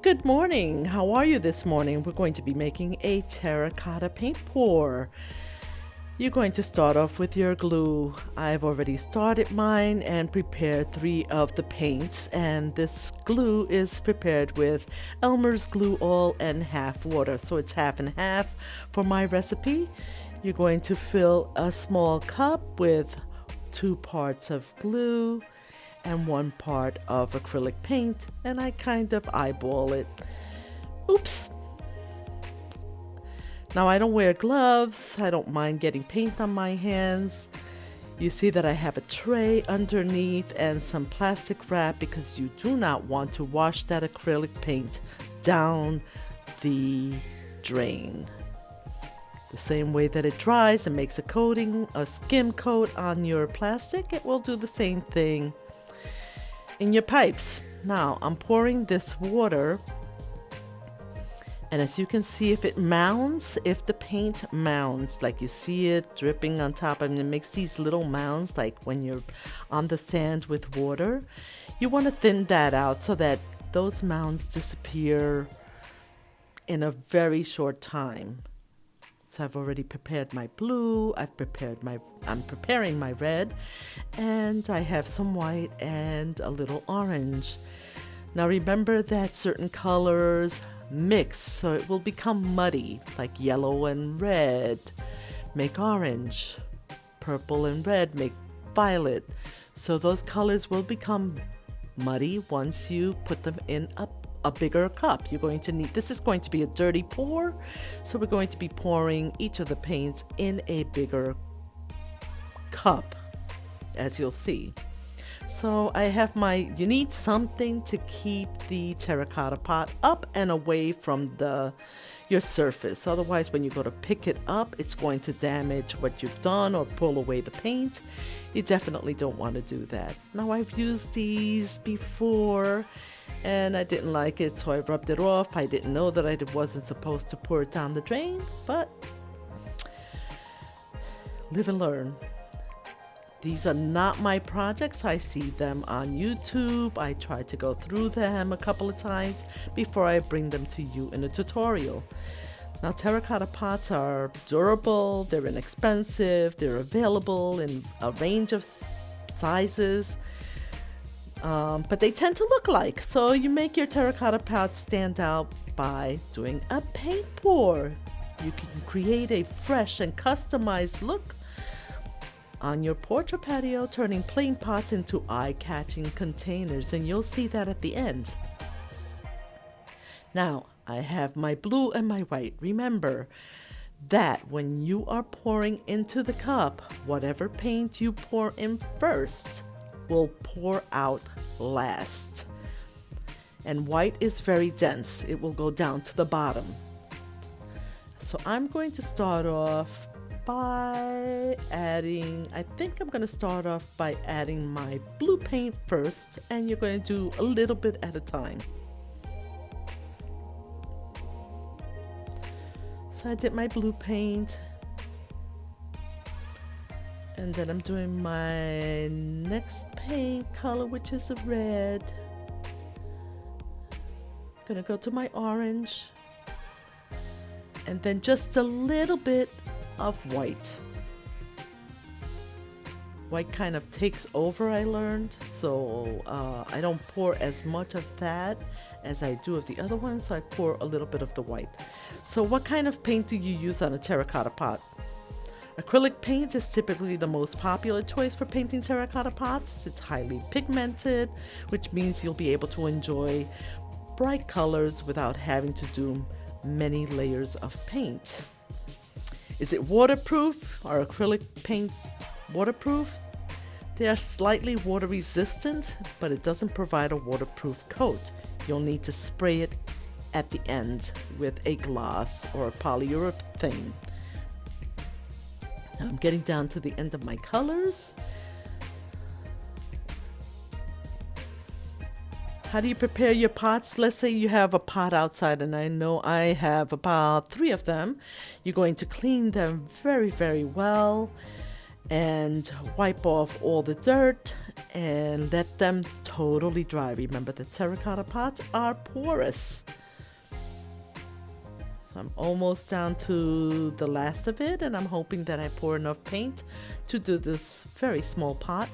Good morning. How are you this morning? We're going to be making a terracotta paint pour. You're going to start off with your glue. I've already started mine and prepared 3 of the paints, and this glue is prepared with Elmer's glue oil and half water, so it's half and half for my recipe. You're going to fill a small cup with 2 parts of glue and 1 part of acrylic paint, and I kind of eyeball it. Oops. Now I don't wear gloves. I don't mind getting paint on my hands. You see that I have a tray underneath and some plastic wrap because you do not want to wash that acrylic paint down the drain. The same way that it dries and makes a coating, a skim coat on your plastic, it will do the same thing in your pipes. Now I'm pouring this water, and as you can see, if it mounds, if the paint mounds, like you see it dripping on top, and it makes these little mounds like when you're on the sand with water, you want to thin that out so that those mounds disappear in a very short time. So I've already prepared my blue, I'm preparing my red, and I have some white and a little orange. Now remember that certain colors mix, so it will become muddy, like yellow and red make orange, purple and red make violet. So those colors will become muddy once you put them in a bigger cup. You're going to need, this is going to be a dirty pour, so we're going to be pouring each of the paints in a bigger cup, as you'll see. So I have you need something to keep the terracotta pot up and away from your surface. Otherwise, when you go to pick it up, it's going to damage what you've done or pull away the paint. You definitely don't want to do that. Now I've used these before and I didn't like it, so I rubbed it off. I didn't know that I wasn't supposed to pour it down the drain, but live and learn. These are not my projects. I see them on YouTube. I try to go through them a couple of times before I bring them to you in a tutorial. Now, terracotta pots are durable, they're inexpensive, they're available in a range of sizes, but they tend to look alike. So you make your terracotta pot stand out by doing a paint pour. You can create a fresh and customized look on your porch or patio, turning plain pots into eye-catching containers, and you'll see that at the end. Now, I have my blue and my white. Remember that when you are pouring into the cup, whatever paint you pour in first will pour out last. And white is very dense. It will go down to the bottom. So I'm going to start off by adding, I think I'm going to start off by adding my blue paint first, and you're going to do a little bit at a time. So I did my blue paint, and then I'm doing my next paint color, which is a red. I'm going to go to my orange, and then just a little bit of white. White kind of takes over, I learned, so I don't pour as much of that as I do of the other ones, so I pour a little bit of the white. So what kind of paint do you use on a terracotta pot? Acrylic paint is typically the most popular choice for painting terracotta pots. It's highly pigmented, which means you'll be able to enjoy bright colors without having to do many layers of paint. Is it waterproof? Are acrylic paints waterproof? They are slightly water resistant, but it doesn't provide a waterproof coat. You'll need to spray it at the end with a gloss or a polyurethane. Now I'm getting down to the end of my colors. How do you prepare your pots? Let's say you have a pot outside, and I know I have about 3 of them. You're going to clean them very, very well. and wipe off all the dirt and let them totally dry. Remember, the terracotta pots are porous. So I'm almost down to the last of it, and I'm hoping that I pour enough paint to do this very small pot.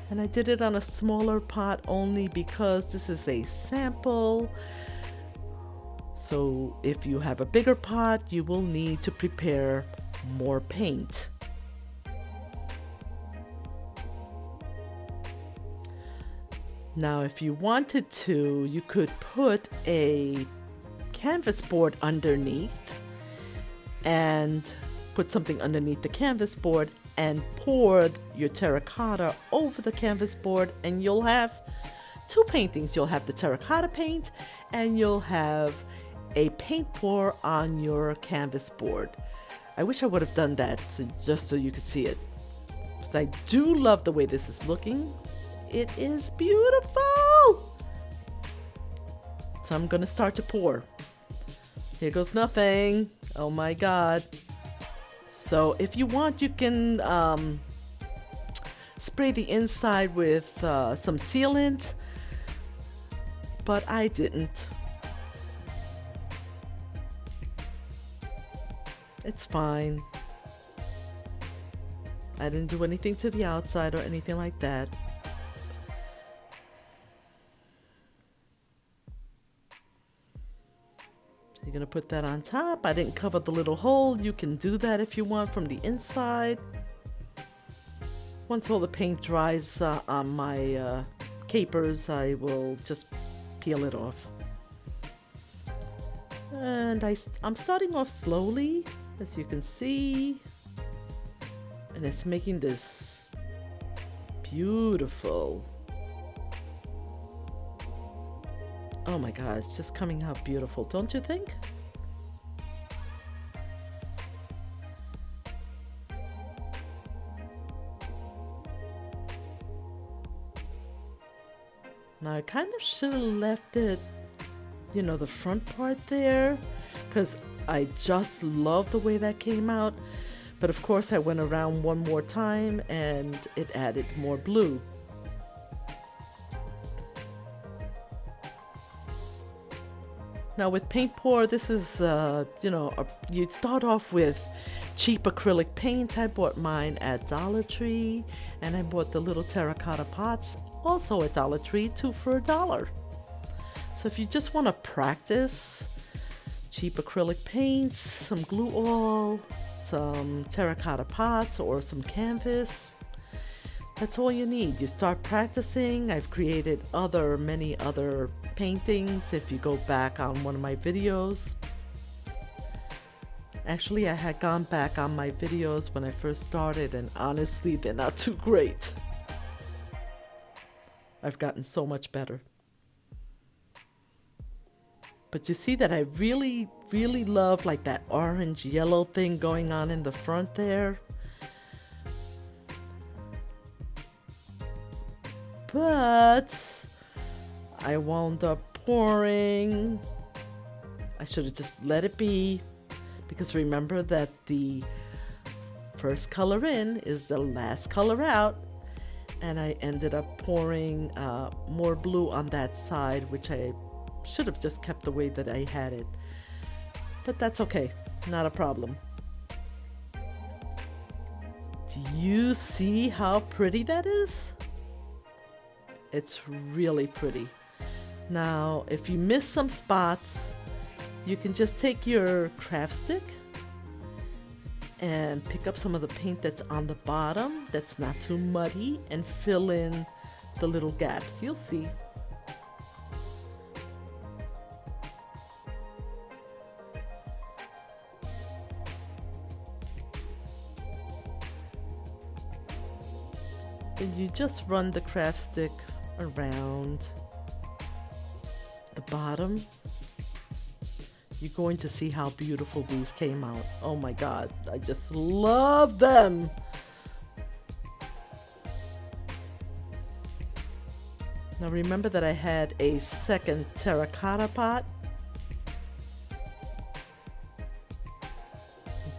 And I did it on a smaller pot only because this is a sample. So if you have a bigger pot, you will need to prepare more paint. Now, if you wanted to, you could put a canvas board underneath and put something underneath the canvas board and pour your terracotta over the canvas board, and you'll have two paintings. You'll have the terracotta paint and you'll have a paint pour on your canvas board. I wish I would have done that just so you could see it. But I do love the way this is looking. It is beautiful. So I'm gonna start to pour. Here goes nothing. Oh my God. So if you want, you can spray the inside with some sealant, but I didn't. It's fine. I didn't do anything to the outside or anything like that. You're gonna put that on top. I didn't cover the little hole. You can do that if you want from the inside. Once all the paint dries on my capers, I will just peel it off. And I'm starting off slowly, as you can see. And it's making this beautiful. Oh my God, it's just coming out beautiful, don't you think? Now I kind of should have left it, you know, the front part there, because I just love the way that came out. But of course I went around one more time and it added more blue. Now with paint pour, this is, you'd start off with cheap acrylic paint. I bought mine at Dollar Tree, and I bought the little terracotta pots, also at Dollar Tree, 2 for $1. So if you just want to practice, cheap acrylic paints, some glue oil, some terracotta pots or some canvas, that's all you need. You start practicing. I've created many other paintings if you go back on one of my videos. Actually, I had gone back on my videos when I first started, and honestly, they're not too great. I've gotten so much better. But you see that I really, really love like that orange yellow thing going on in the front there. But I wound up pouring. I should have just let it be, because remember that the first color in is the last color out, and I ended up pouring more blue on that side, which I should have just kept the way that I had it, but that's okay, not a problem. Do you see how pretty that is? It's really pretty. Now, if you miss some spots, you can just take your craft stick and pick up some of the paint that's on the bottom that's not too muddy and fill in the little gaps. You'll see. Then you just run the craft stick around the bottom. You're going to see how beautiful these came out. Oh my God, I just love them. Now remember that I had a second terracotta pot.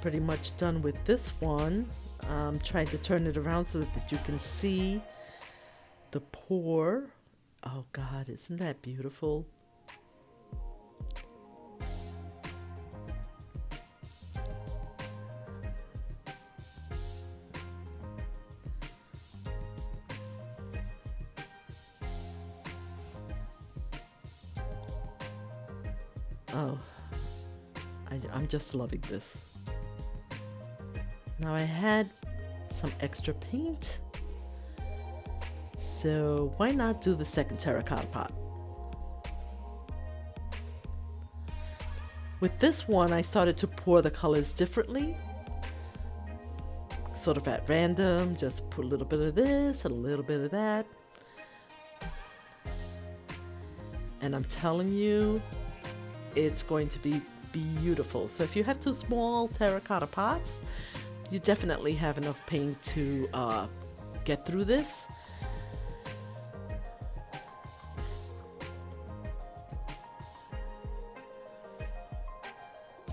pretty much done with this one. I'm trying to turn it around so that you can see the pour. Oh God, isn't that beautiful? Oh, I'm just loving this. Now I had some extra paint, so why not do the second terracotta pot? With this one, I started to pour the colors differently, sort of at random, just put a little bit of this, a little bit of that. And I'm telling you, it's going to be beautiful. So if you have two small terracotta pots, you definitely have enough paint to get through this.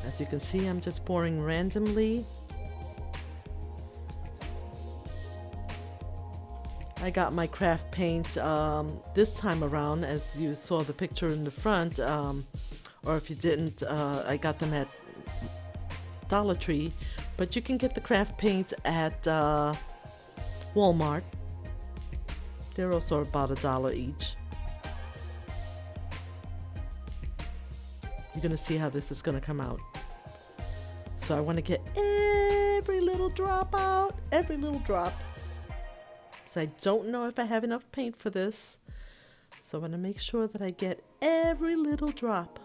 As you can see, I'm just pouring randomly. I got my craft paint this time around, as you saw the picture in the front, or if you didn't, I got them at Dollar Tree, but you can get the craft paints at Walmart. They're also about $1 each. You're gonna see how this is gonna come out. So I want to get every little drop out, every little drop. So I don't know if I have enough paint for this. So I want to make sure that I get every little drop.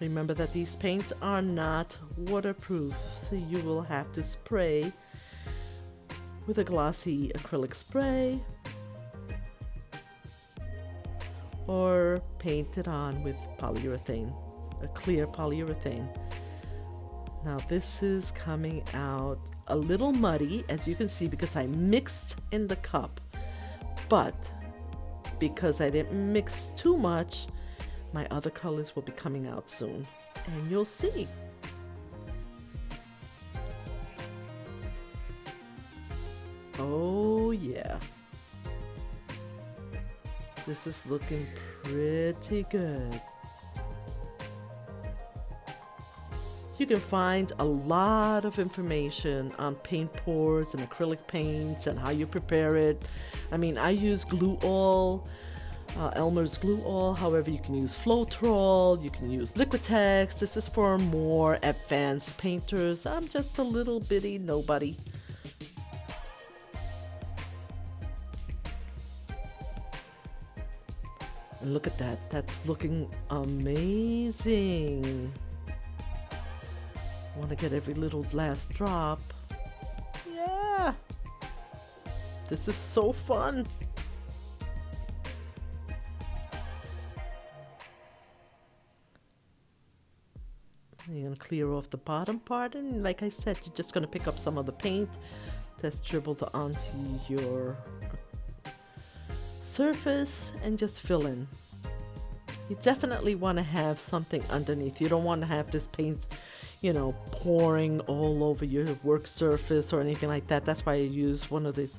Remember that these paints are not waterproof, so you will have to spray with a glossy acrylic spray or paint it on with polyurethane, a clear polyurethane. Now this is coming out a little muddy, as you can see, because I mixed in the cup, but because I didn't mix too much, my other colors will be coming out soon, and you'll see. Oh yeah. This is looking pretty good. You can find a lot of information on paint pours and acrylic paints and how you prepare it. I mean, I use glue oil. Elmer's glue oil. However, you can use Floetrol, you can use Liquitex. This is for more advanced painters. I'm just a little bitty nobody. And look at that, that's looking amazing. I want to get every little last drop. Yeah, this is so fun. You're going to clear off the bottom part, and like I said, you're just going to pick up some of the paint that's dribbled onto your surface and just fill in. You definitely want to have something underneath. You don't want to have this paint, you know, pouring all over your work surface or anything like that. That's why I use one of these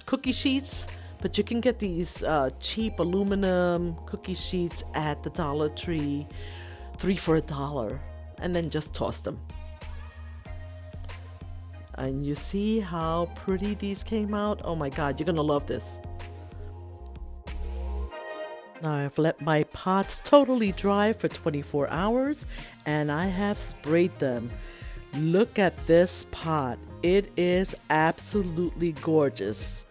cookie sheets. But you can get these cheap aluminum cookie sheets at the Dollar Tree, 3 for $1, and then just toss them. And you see how pretty these came out? Oh my God, you're gonna love this. Now I've let my pots totally dry for 24 hours and I have sprayed them. Look at this pot. It is absolutely gorgeous.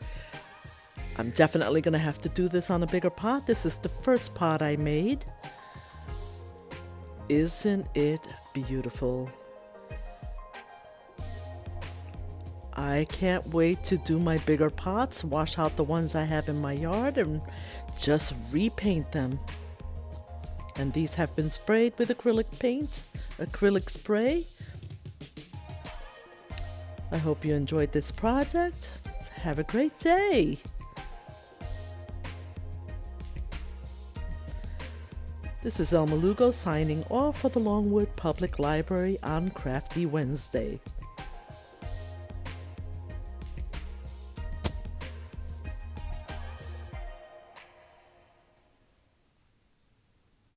I'm definitely gonna have to do this on a bigger pot. This is the first pot I made. Isn't it beautiful? I can't wait to do my bigger pots, wash out the ones I have in my yard and just repaint them. And these have been sprayed with acrylic paint, acrylic spray. I hope you enjoyed this project. Have a great day. This is Elma Lugo signing off for the Longwood Public Library on Crafty Wednesday.